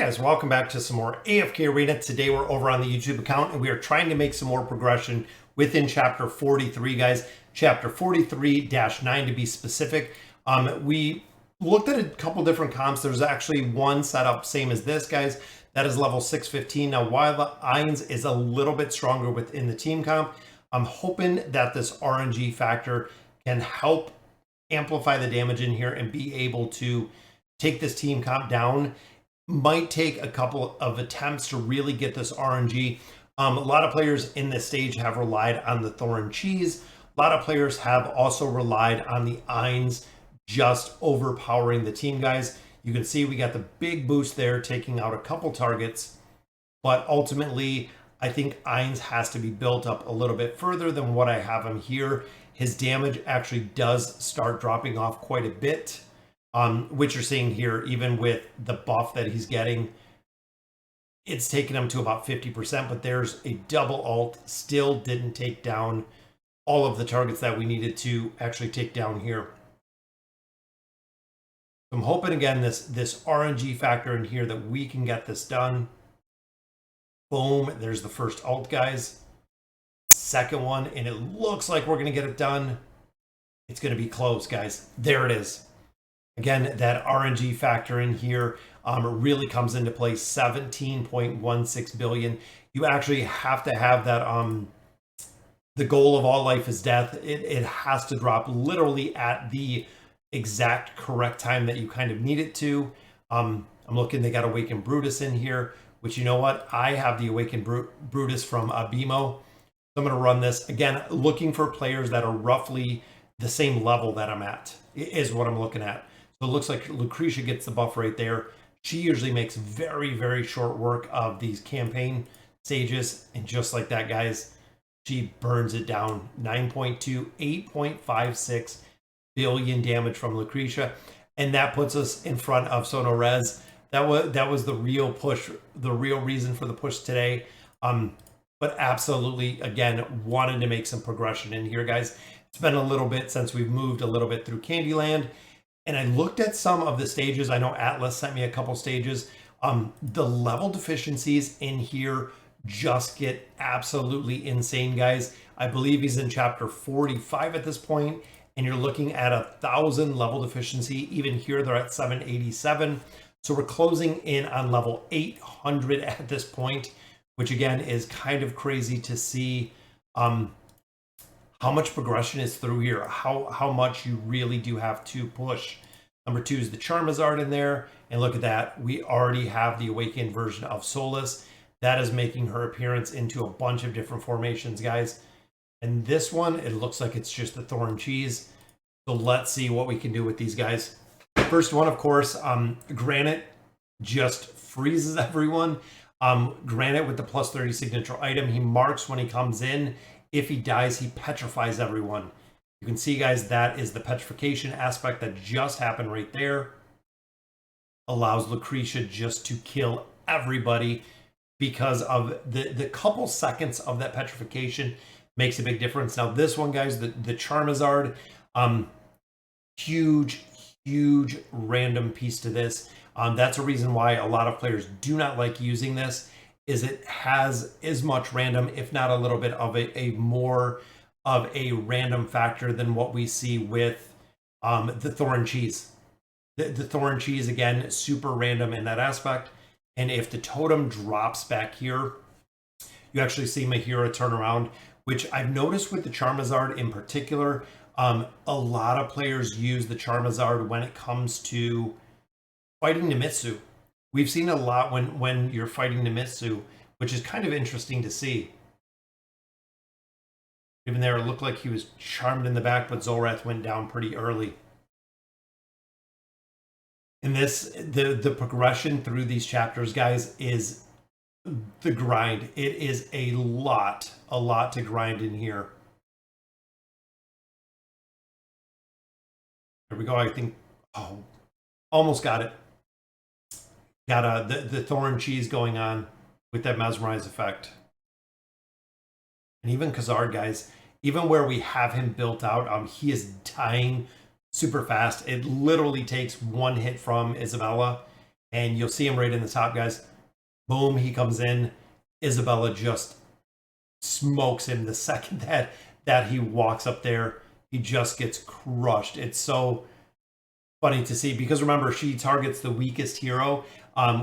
Guys, welcome back to some more AFK Arena. Today we're over on the YouTube account and we are trying to make some more progression within chapter 43, guys. Chapter 43-9 to be specific. We looked at a couple different comps. There's actually one setup same as this, guys. That is level 615. Now, while the Ines is a little bit stronger within the team comp, I'm hoping that this RNG factor can help amplify the damage in here and be able to take this team comp down. Might take a couple of attempts to really get this RNG. A lot of players in this stage have relied on the Thorn Cheese. A lot of players have also relied on the Ines just overpowering the team, guys. You can see we got the big boost there, taking out a couple targets. But ultimately, I think Ines has to be built up a little bit further than what I have him here. His damage actually does start dropping off quite a bit. Which you're seeing here, even with the buff that he's getting, it's taken him to about 50%, but there's a double ult, still didn't take down all of the targets that we needed to actually take down here. I'm hoping, again, this RNG factor in here that we can get this done. Boom, there's the first ult, guys. Second one, and it looks like we're going to get it done. It's going to be close, guys. There it is. Again, that RNG factor in here really comes into play. 17.16 billion. You actually have to have that, the goal of all life is death. It has to drop literally at the exact correct time that you kind of need it to. I'm looking, they got Awakened Brutus in here, which, you know what? I have the Awakened Brutus from BMO. So I'm going to run this. Again, looking for players that are roughly the same level that I'm at is what I'm looking at. So it looks like Lucretia gets the buff right there. She usually makes very, very short work of these campaign stages. And just like that, guys, she burns it down. 9.2, 8.56 billion damage from Lucretia. And that puts us in front of Sonorez. That was the real push, the real reason for the push today. But absolutely, again, wanted to make some progression in here, guys. It's been a little bit since we've moved a little bit through Candyland. And I looked at some of the stages. I know Atlas sent me a couple stages. The level deficiencies in here just get absolutely insane, guys. I believe he's in chapter 45 at this point, and you're looking at 1,000 level deficiency. Even here, they're at 787. So we're closing in on level 800 at this point, which again is kind of crazy to see. How much progression is through here, how much you really do have to push. Number 2 is the Charmazard in there, and look at that, we already have the awakened version of Solus. That is making her appearance into a bunch of different formations, guys. And this one, it looks like it's just the Thorn Cheese. So let's see what we can do with these guys. First one, of course, Granite just freezes everyone. Granite with the plus 30 signature item, he marks when he comes in. If he dies, he petrifies everyone. You can see, guys, that is the petrification aspect that just happened right there. Allows Lucretia just to kill everybody because of the couple seconds of that petrification makes a big difference. Now, this one, guys, the Charmazard, huge random piece to this. That's a reason why a lot of players do not like using this. Is it has as much random, if not a little bit of a more of a random factor than what we see with the Thorn Cheese. The Thorn Cheese, again, super random in that aspect. And if the totem drops back here, you actually see Mahira turn around, which I've noticed with the Charmazard in particular. A lot of players use the Charmazard when it comes to fighting Nimitsu. We've seen a lot when you're fighting Nimitsu, which is kind of interesting to see. Even there, it looked like he was charmed in the back, but Zolrath went down pretty early. And the progression through these chapters, guys, is the grind. It is a lot to grind in here. There we go. I think, almost got it. Got the Thorn Cheese going on with that Mesmerize effect. And even Khazard, guys, even where we have him built out, he is dying super fast. It literally takes one hit from Isabella And you'll see him right in the top, guys. Boom, he comes in. Isabella just smokes him the second that he walks up there. He just gets crushed. It's so funny to see because remember, she targets the weakest hero,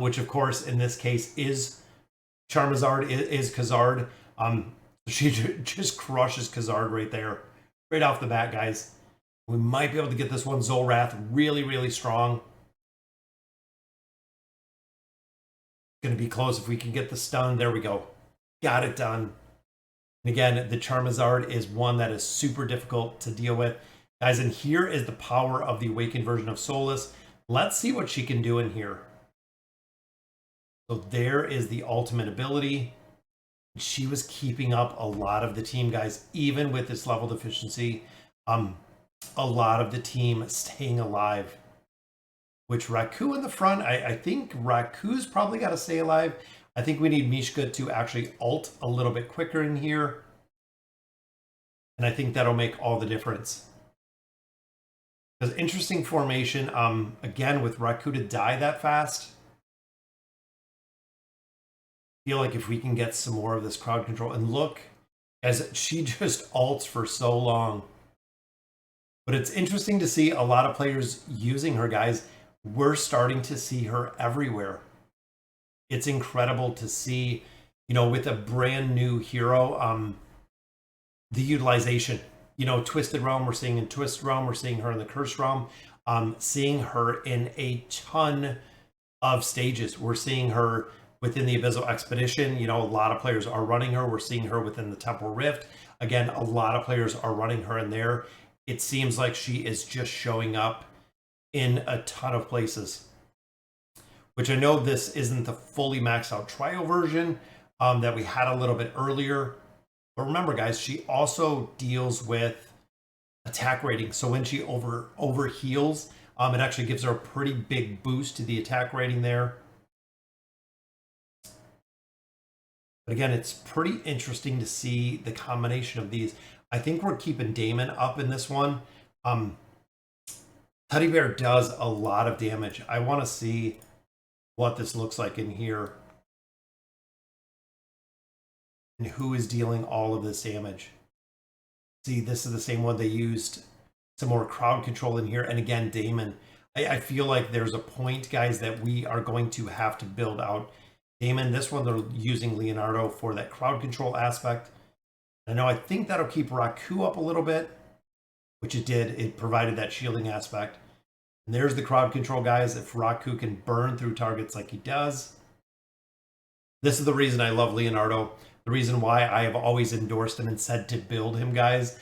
which of course in this case is Charmazard, is Khazard. She just crushes Khazard right there, right off the bat, guys. We might be able to get this one. Zolrath really, really strong. Going to be close if we can get the stun. There we go. Got it done. And again, the Charmazard is one that is super difficult to deal with. Guys, and here is the power of the awakened version of Solus. Let's see what she can do in here. So there is the ultimate ability. She was keeping up a lot of the team, guys, even with this level deficiency. A lot of the team staying alive. Which Raku in the front, I think Raku's probably got to stay alive. I think we need Mishka to actually ult a little bit quicker in here. And I think that'll make all the difference. Because interesting formation, again, with Raku to die that fast. I feel like if we can get some more of this crowd control. And look, as she just ults for so long. But it's interesting to see a lot of players using her, guys. We're starting to see her everywhere. It's incredible to see, you know, with a brand new hero, the utilization. You know, Twisted Realm, we're seeing in Twisted Realm, we're seeing her in the Cursed Realm, seeing her in a ton of stages. We're seeing her within the Abyssal Expedition. You know, a lot of players are running her. We're seeing her within the Temporal Rift. Again, a lot of players are running her in there. It seems like she is just showing up in a ton of places. Which I know this isn't the fully maxed out trial version that we had a little bit earlier. But remember, guys, she also deals with attack rating. So when she over heals, it actually gives her a pretty big boost to the attack rating there. But again, it's pretty interesting to see the combination of these. I think we're keeping Damon up in this one. Teddy Bear does a lot of damage. I want to see what this looks like in here. And who is dealing all of this damage. See, this is the same one they used. Some more crowd control in here. And again, Damon. I feel like there's a point, guys, that we are going to have to build out Damon. This one, they're using Leonardo for that crowd control aspect. I think that'll keep Raku up a little bit, which it did. It provided that shielding aspect. And there's the crowd control, guys. If Raku can burn through targets like he does. This is the reason I love Leonardo. The reason why I have always endorsed him and said to build him, guys.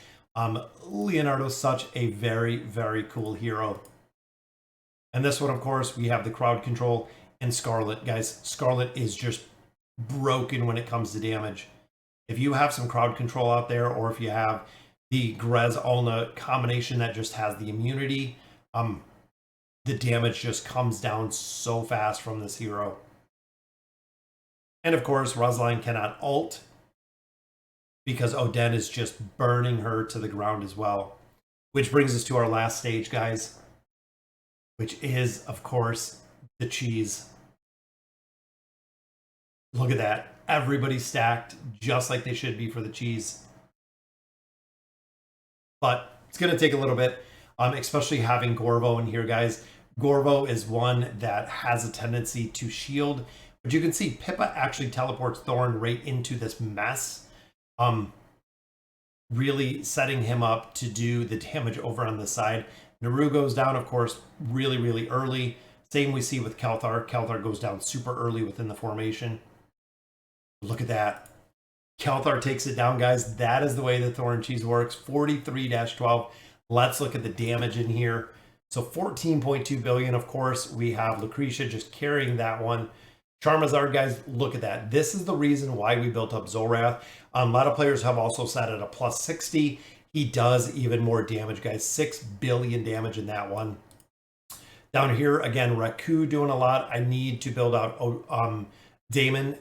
Leonardo's such a very, very cool hero. And this one, of course, we have the crowd control and Scarlet. Guys, Scarlet is just broken when it comes to damage. If you have some crowd control out there, or if you have the Grez Ulna combination that just has the immunity, the damage just comes down so fast from this hero. And of course, Rosaline cannot ult because Oden is just burning her to the ground as well. Which brings us to our last stage, guys, which is, of course, the cheese. Look at that. Everybody's stacked just like they should be for the cheese. But it's going to take a little bit, especially having Gorvo in here, guys. Gorvo is one that has a tendency to shield. But you can see Pippa actually teleports Thorn right into this mess. Really setting him up to do the damage over on this side. Naru goes down, of course, really, really early. Same we see with Kelthar. Kelthar goes down super early within the formation. Look at that. Kelthar takes it down, guys. That is the way the Thorn Cheese works. 43-12. Let's look at the damage in here. So 14.2 billion, of course. We have Lucretia just carrying that one. Charmazard, guys, look at that. This is the reason why we built up Zolrath. A lot of players have also set it a plus 60. He does even more damage, guys. 6 billion damage in that one. Down here, again, Raku doing a lot. I need to build out Damon.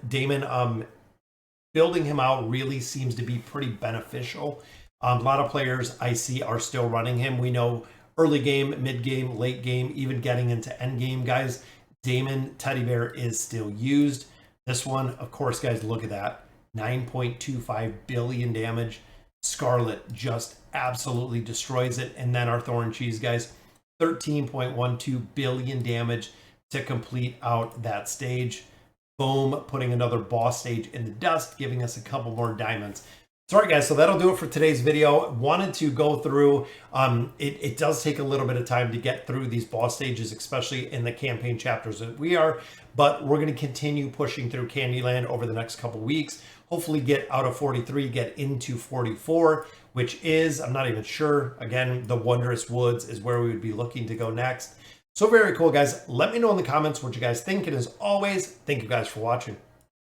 Building him out really seems to be pretty beneficial. A lot of players I see are still running him. We know early game, mid game, late game, even getting into end game, guys. Damon Teddy Bear is still used. This one, of course, guys, look at that. 9.25 billion damage. Scarlet just absolutely destroys it. And then our Thorn Cheese, guys, 13.12 billion damage to complete out that stage. Boom, putting another boss stage in the dust, giving us a couple more diamonds. So, all right, guys, so that'll do it for today's video. Wanted to go through, it does take a little bit of time to get through these boss stages, especially in the campaign chapters that we are, but we're going to continue pushing through Candyland over the next couple weeks. Hopefully get out of 43, get into 44, which is, I'm not even sure, again, the Wondrous Woods is where we would be looking to go next. So very cool, guys. Let me know in the comments what you guys think, and as always, thank you guys for watching.